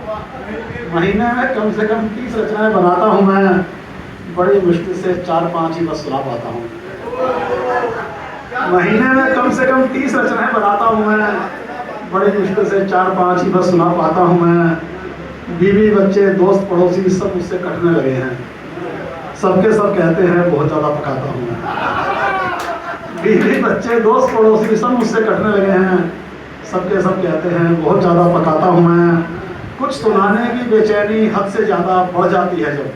महीने में कम से कम 30 रचनाएं बनाता हूँ मैं, बड़ी मुश्किल से 4-5 ही बस सुना पाता हूँ। महीने में कम से कम 30 रचनाएं बनाता हूँ मैं, बड़ी मुश्किल से 4-5 ही बस सुना पाता हूँ मैं। बीवी बच्चे दोस्त पड़ोसी सब मुझसे कटने लगे हैं, सबके सब कहते हैं बहुत ज़्यादा पकाता हूँ मैं। बीवी बच्चे दोस्त पड़ोसी सब मुझसे कटने लगे हैं, सबके सब कहते हैं बहुत ज़्यादा पकाता हूँ मैं। कुछ सुनाने की बेचैनी हद से ज़्यादा बढ़ जाती है जब,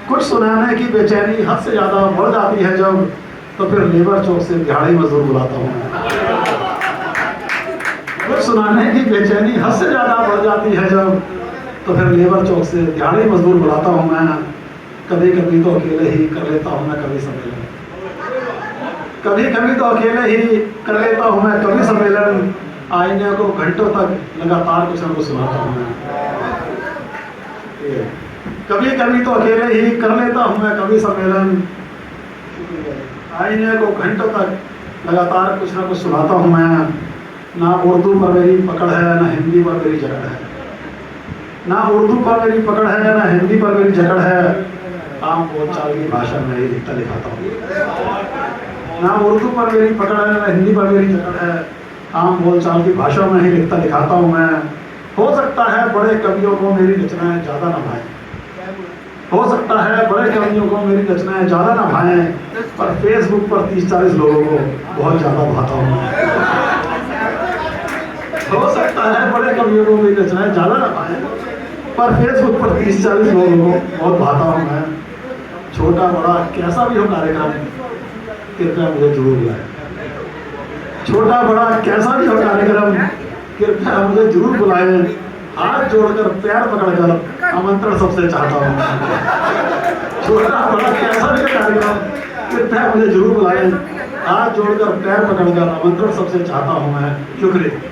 कुछ सुनाने की बेचैनी हद से ज़्यादा बढ़ जाती है जब, तो फिर लेबर चौक से दिहाड़ी मजदूर बुलाता हूँ मैं। कुछ सुनाने की बेचैनी हद से ज़्यादा बढ़ जाती है जब, तो फिर लेबर चौक से दिहाड़ी मजदूर बुलाता हूँ मैं। कभी कभी तो अकेले ही कर लेता हूँ मैं कभी सम्मेलन, कभी कभी तो अकेले ही कर लेता हूँ मैं कभी सम्मेलन। आईने को घंटों तक लगातार कुछ न कुछ सुनाता हूँ मैं। कभी कभी तो अकेले ही कर लेता हूँ मैं कभी सम्मेलन। आईने को घंटों तक लगातार कुछ न कुछ सुनाता हूँ मैं। ना उर्दू पर मेरी पकड़ है, ना हिंदी पर मेरी जकड़ है। ना उर्दू पर मेरी पकड़ है, ना हिंदी पर मेरी जकड़ है। आम बोलचाल की भाषा में ही लिखता लिखाता हूँ। ना उर्दू पर मेरी पकड़ है, ना हिंदी पर मेरी जकड़ है। आम बोलचाल की भाषा में ही लिखता लिखाता हूँ मैं। हो सकता है बड़े कवियों को मेरी रचनाएं ज़्यादा न भाएं, हो सकता है बड़े कवियों को मेरी रचनाएं ज़्यादा न भाएं, पर फेसबुक पर 30-40 लोगों को बहुत ज़्यादा भाता हूँ मैं। हो सकता है बड़े कवियों को मेरी रचनाएं ज़्यादा न भाएं, पर फेसबुक पर 30-40 लोगों को बहुत भाता हूँ मैं। छोटा बड़ा कैसा भी हो कार्यक्रम, कृपया मुझे जरूर बुलाएं। छोटा बड़ा कैसा भी हो कार्यक्रम, कृपया मुझे जरूर बुलाएं। हाथ जोड़कर पैर पकड़कर आमंत्रण सबसे चाहता हूँ। छोटा बड़ा कैसा भी कार्यक्रम, कृपया मुझे जरूर बुलाएं। हाथ जोड़कर पैर पकड़कर आमंत्रण सबसे चाहता हूँ मैं। शुक्रिया।